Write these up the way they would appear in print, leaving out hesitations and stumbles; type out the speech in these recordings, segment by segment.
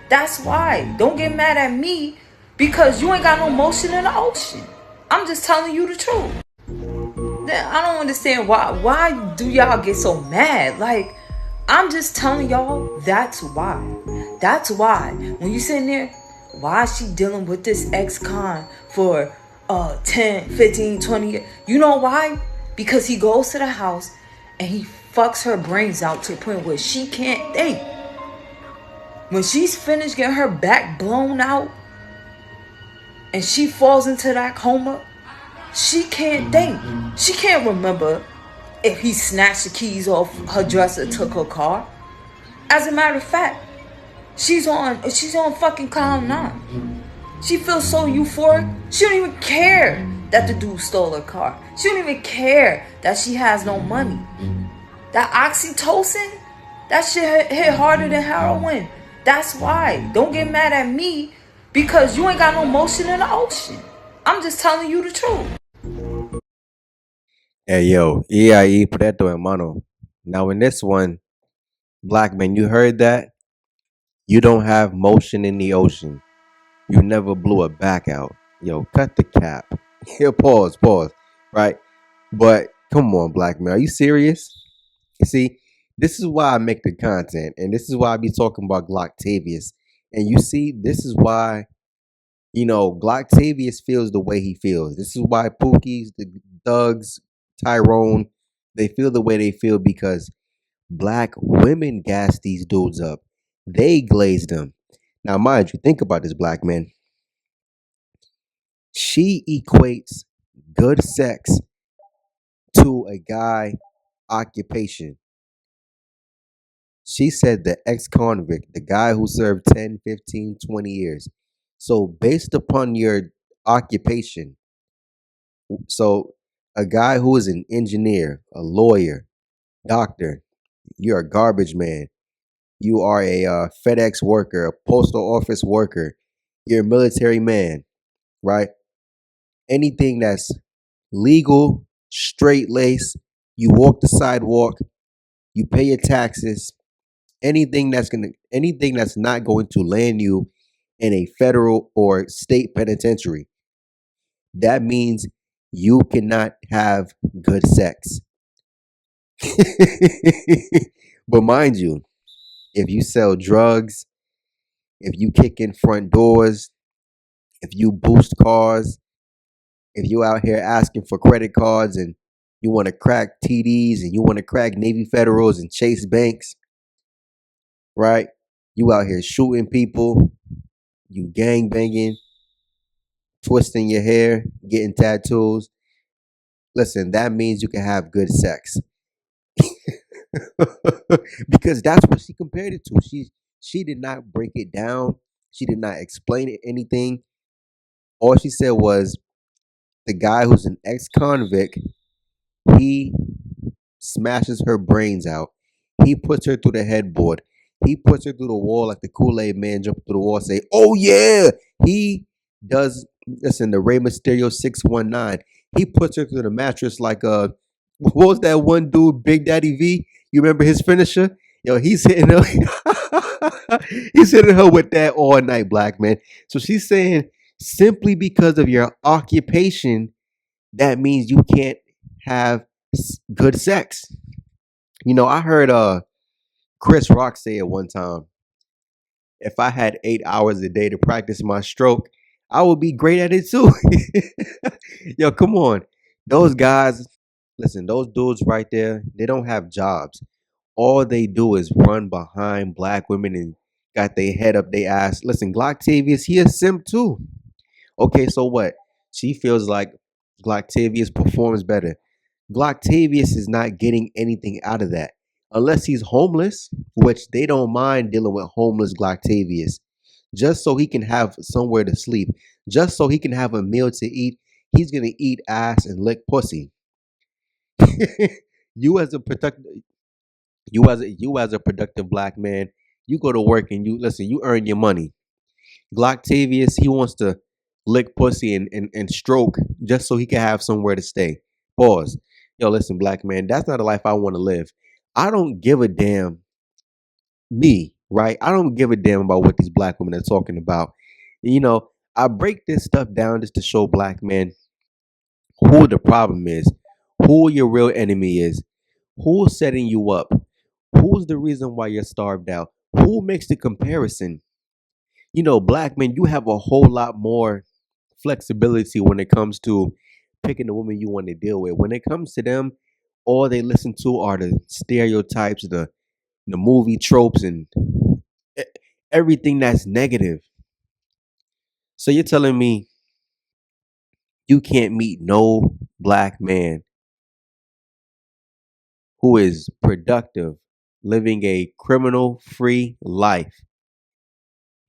That's why. Don't get mad at me because you ain't got no motion in the ocean. I'm just telling you the truth. I don't understand why do y'all get so mad? Like, I'm just telling y'all that's why. That's why. When you sitting there, why is she dealing with this ex-con for 10, 15, 20 years? You know why? Because he goes to the house and he fucks her brains out to the point where she can't think. When she's finished getting her back blown out and she falls into that coma, she can't think. She can't remember if he snatched the keys off her dresser, took her car. As a matter of fact, she's on fucking cloud nine. She feels so euphoric. She don't even care that the dude stole her car. She don't even care that she has no money. That oxytocin, that shit hit harder than heroin. That's why. Don't get mad at me because you ain't got no motion in the ocean. I'm just telling you the truth. Hey yo, e aí, preto hermano. Now in this one, black man, you heard that? You don't have motion in the ocean. You never blew a back out. Yo, cut the cap. Here, pause. Right? But come on, black man, are you serious? You see, this is why I make the content, and this is why I be talking about Glocktavius. And you see, this is why, Glocktavius feels the way he feels. This is why Pookie's, the thugs, Tyrone, they feel the way they feel because black women gas these dudes up. They glaze them. Now, mind you, think about this, black man. She equates good sex to a guy occupation. She said the ex-convict, the guy who served 10, 15, 20 years. So based upon your occupation, so a guy who is an engineer, a lawyer, doctor, you're a garbage man. You are a FedEx worker, a postal office worker. You're a military man, right? Anything that's legal, straight lace, you walk the sidewalk, you pay your taxes. Anything that's not going to land you in a federal or state penitentiary. That means you cannot have good sex. But mind you, if you sell drugs, if you kick in front doors, if you boost cars, if you out here asking for credit cards and you want to crack TDs and you want to crack Navy Federals and Chase Banks, right? You out here shooting people, you gang banging, twisting your hair, getting tattoos. Listen, that means you can have good sex. Because that's what she compared it to. She did not break it down. She did not explain it anything. All she said was the guy who's an ex-convict, he smashes her brains out. He puts her through the headboard. He puts her through the wall like the Kool-Aid man jumping through the wall. Say, "Oh yeah!" He does. Listen, the Rey Mysterio 619. He puts her through the mattress like what was that one dude, Big Daddy V? You remember his finisher? Yo, he's hitting her. He's hitting her with that all night, black man. So she's saying simply because of your occupation, that means you can't have good sex. I heard Chris Rock say it one time. If I had 8 hours a day to practice my stroke, I would be great at it too. Yo, come on. Those guys, listen, those dudes right there, they don't have jobs. All they do is run behind black women and got their head up their ass. Listen, Glocktavius, he a simp too. Okay, so what? She feels like Glocktavius performs better. Glocktavius is not getting anything out of that. Unless he's homeless, which they don't mind dealing with homeless Glocktavius. Just so he can have somewhere to sleep. Just so he can have a meal to eat. He's gonna eat ass and lick pussy. you as a productive you as a productive black man, you go to work and you listen, you earn your money. Glocktavius, he wants to lick pussy and stroke just so he can have somewhere to stay. Pause. Yo, listen, black man, that's not a life I want to live. I don't give a damn. Me, right? I don't give a damn about what these black women are talking about. You know, I break this stuff down just to show black men who the problem is, who your real enemy is, who's setting you up, who's the reason why you're starved out, who makes the comparison. Black men, you have a whole lot more flexibility when it comes to picking the woman you want to deal with. When it comes to them, all they listen to are the stereotypes, the movie tropes, and e- everything that's negative. So you're telling me you can't meet no black man who is productive, living a criminal free life.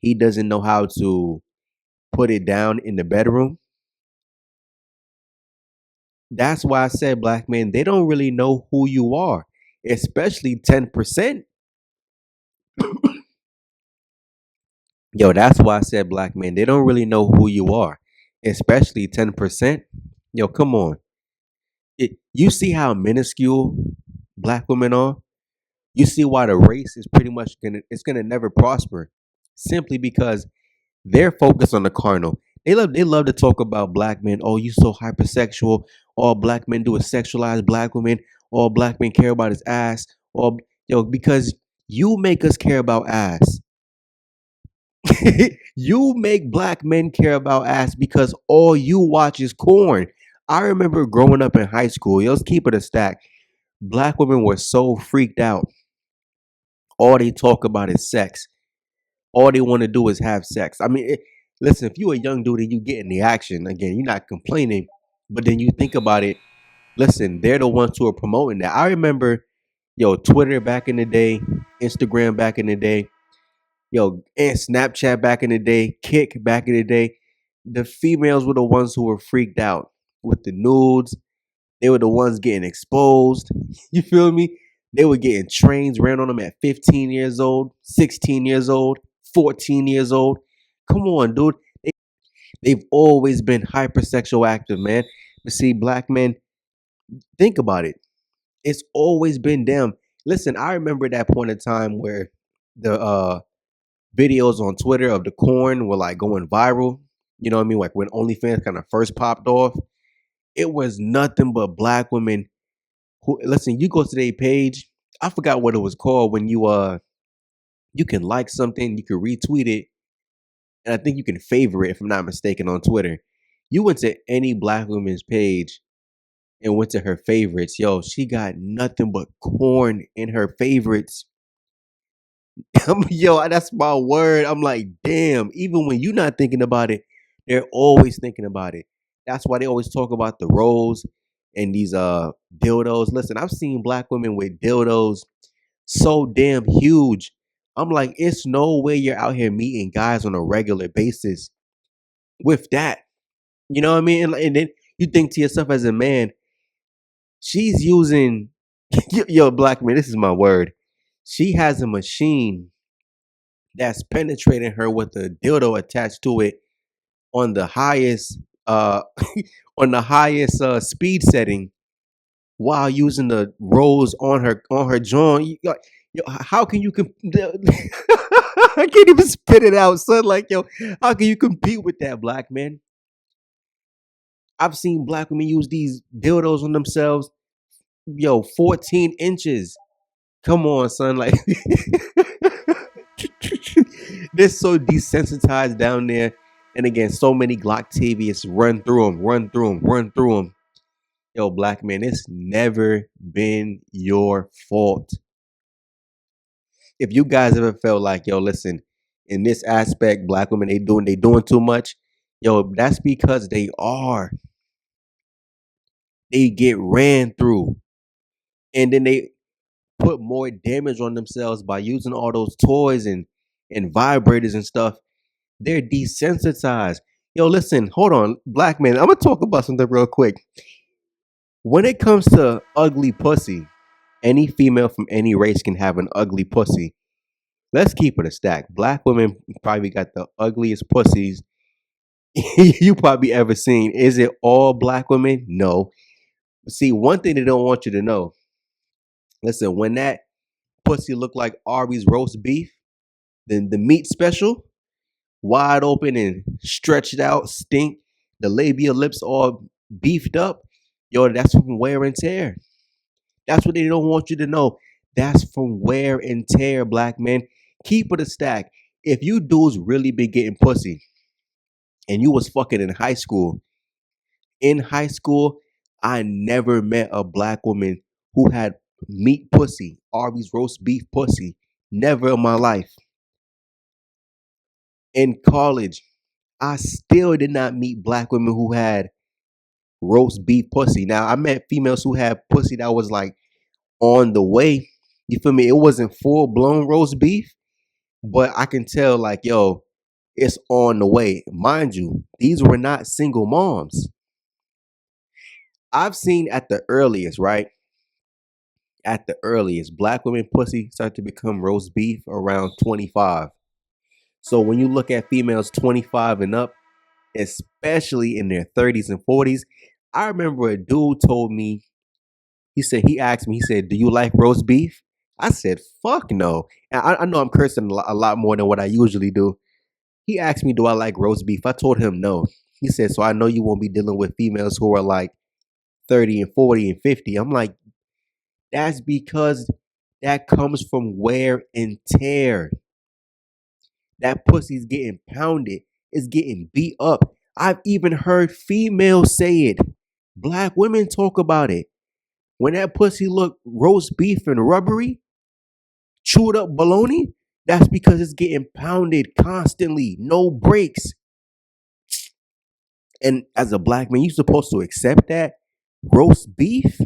He doesn't know how to put it down in the bedroom. That's why I said black men, they don't really know who you are, especially 10%. Yo, that's why I said black men, they don't really know who you are, especially 10%. Yo, come on. You see how minuscule black women are? You see why the race is pretty much gonna never prosper simply because they're focused on the carnal. They love to talk about black men. Oh, you so hypersexual. All black men do is sexualize black women. All black men care about is ass. Or because you make us care about ass. You make black men care about ass because all you watch is corn. I remember growing up in high school. Let's keep it a stack. Black women were so freaked out. All they talk about is sex. All they want to do is have sex. I mean, listen, if you a young dude and you get in the action, again, you're not complaining, but then you think about it, listen, they're the ones who are promoting that. I remember, Twitter back in the day, Instagram back in the day, and Snapchat back in the day, Kick back in the day. The females were the ones who were freaked out with the nudes. They were the ones getting exposed. You feel me? They were getting trains ran on them at 15 years old, 16 years old, 14 years old. Come on, dude. They've always been hypersexual active, man. But see, black men, think about it. It's always been them. Listen, I remember that point in time where the videos on Twitter of the corn were like going viral. You know what I mean? Like when OnlyFans kind of first popped off. It was nothing but black women who listen, you go to their page. I forgot what it was called when you can like something, you can retweet it, and I think you can favor it if I'm not mistaken on Twitter. You went to any black woman's page and went to her favorites. Yo, she got nothing but corn in her favorites. Yo, that's my word. I'm like, damn, even when you're not thinking about it, they're always thinking about it. That's why they always talk about the rolls and these dildos. Listen, I've seen black women with dildos so damn huge. I'm like, it's no way you're out here meeting guys on a regular basis with that. You know what I mean? And then you think to yourself as a man, she's using yo, black man, this is my word. She has a machine that's penetrating her with a dildo attached to it on the highest on the highest speed setting while using the rolls on her joint. How can you I can't even spit it out, son. Like, yo, how can you compete with that, black man? I've seen black women use these dildos on themselves. Yo, 14 inches. Come on, son. Like, they're so desensitized down there. And again, so many Glock TVs run through them, run through them, run through them. Yo, black man, it's never been your fault. If you guys ever felt like, yo, listen, in this aspect, black women they doing too much, yo, that's because they are. They get ran through. And then they put more damage on themselves by using all those toys and vibrators and stuff. They're desensitized. Yo, listen, hold on, black man. I'm gonna talk about something real quick. When it comes to ugly pussy, any female from any race can have an ugly pussy. Let's keep it a stack. Black women probably got the ugliest pussies you probably ever seen. Is it all black women? No. See, one thing they don't want you to know. Listen, when that pussy look like Ari's roast beef, the meat special, wide open and stretched out, stink. The labia lips all beefed up. Yo, that's from wear and tear. That's what they don't want you to know. That's from wear and tear, black men. Keep it a stack. If you dudes really been getting pussy and you was fucking in high school, I never met a black woman who had meat pussy, Arby's roast beef pussy. Never in my life. In college, I still did not meet black women who had roast beef pussy. Now, I met females who had pussy that was like on the way. You feel me? It wasn't full blown roast beef, but I can tell, like, yo, it's on the way. Mind you, these were not single moms. I've seen at the earliest, right? At the earliest, black women pussy start to become roast beef around 25. So when you look at females 25 and up, especially in their 30s and 40s, I remember a dude told me, he asked me, he said, "Do you like roast beef?" I said, "Fuck no." And I know I'm cursing a lot more than what I usually do. He asked me, "Do I like roast beef?" I told him no. He said, "So I know you won't be dealing with females who are like 30 and 40 and 50. I'm like, that's because that comes from wear and tear. That pussy's getting pounded. It's getting beat up. I've even heard females say it. Black women talk about it. When that pussy look roast beef and rubbery, chewed up bologna, that's because it's getting pounded constantly, no breaks. And as a black man, you supposed to accept that roast beef?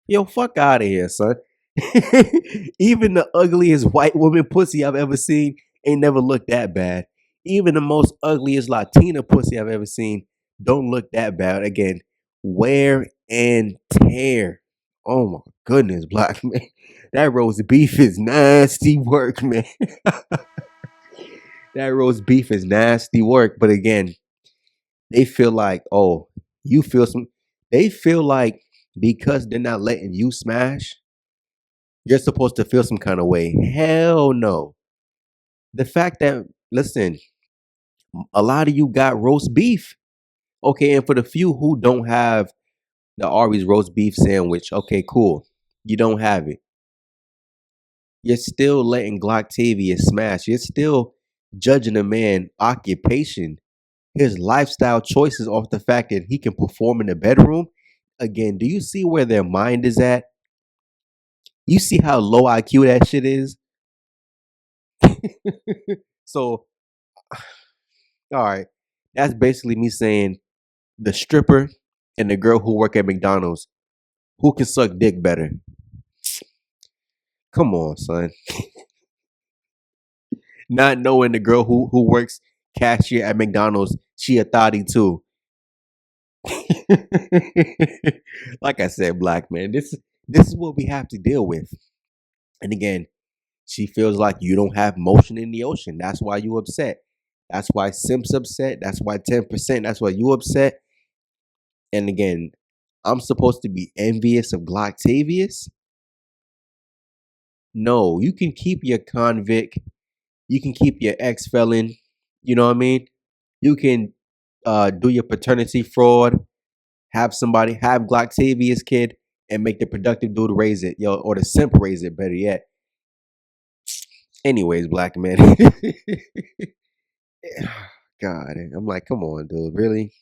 Yo, fuck out of here, son. Even the ugliest white woman pussy I've ever seen ain't never looked that bad. Even the most ugliest Latina pussy I've ever seen don't look that bad. Again, wear and tear. Oh my goodness, black man. That roast beef is nasty work, man. That roast beef is nasty work. But again, they feel like, oh, you feel some. They feel like because they're not letting you smash, you're supposed to feel some kind of way. Hell no. The fact that, listen, a lot of you got roast beef. Okay, and for the few who don't have the Arby's roast beef sandwich, okay, cool. You don't have it. You're still letting Glocktavius smash. You're still judging a man occupation, his lifestyle choices off the fact that he can perform in the bedroom. Again, do you see where their mind is at? You see how low IQ that shit is? So, all right, that's basically me saying the stripper and the girl who work at McDonald's, who can suck dick better? Come on, son. Not knowing the girl who works cashier at McDonald's, she a thotty too. Like I said, black man, this is what we have to deal with. And again, she feels like you don't have motion in the ocean. That's why you upset. That's why Simps upset. That's why 10%. That's why you upset. And again, I'm supposed to be envious of Glocktavius? No, you can keep your convict. You can keep your ex felon. You know what I mean? You can do your paternity fraud, have Glocktavius kid, and make the productive dude raise it, yo, or the simp raise it. Better yet. Anyways, black man. God, I'm like, come on, dude, really?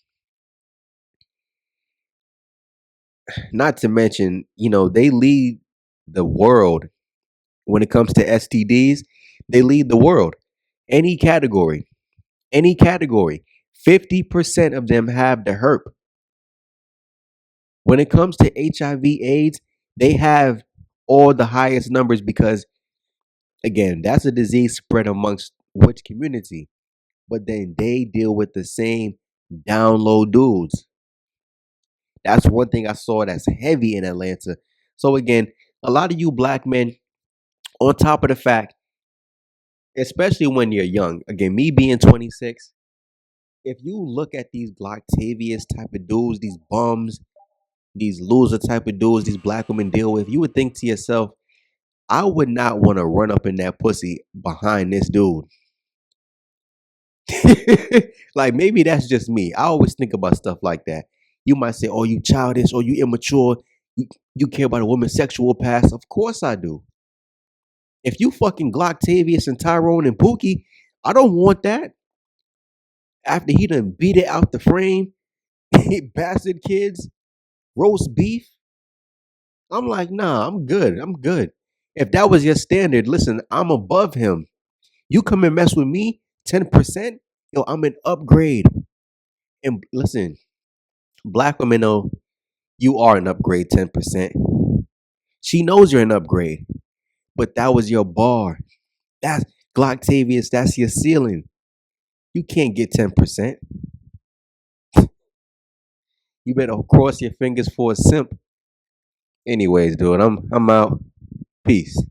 Not to mention, they lead the world when it comes to STDs. They lead the world. Any category, any category. 50% of them have the herp. When it comes to HIV/AIDS, they have all the highest numbers because, again, that's a disease spread amongst which community? But then they deal with the same down low dudes. That's one thing I saw that's heavy in Atlanta. So again, a lot of you black men, on top of the fact, especially when you're young, again, me being 26, if you look at these Glocktavius type of dudes, these bums, these loser type of dudes, these black women deal with, you would think to yourself, I would not want to run up in that pussy behind this dude. Like maybe that's just me. I always think about stuff like that. You might say, "Oh, you childish, or you immature. You, you care about a woman's sexual past." Of course I do. If you fucking Glocktavius and Tyrone and Pookie, I don't want that. After he done beat it out the frame, bastard kids, roast beef. I'm like, nah, I'm good. I'm good. If that was your standard, listen, I'm above him. You come and mess with me, 10%, yo, I'm an upgrade. And listen, black women know you are an upgrade 10%. She knows you're an upgrade, but that was your bar. That's Glocktavius, that's your ceiling. You can't get 10%. You better cross your fingers for a simp. Anyways, dude, I'm out. Peace.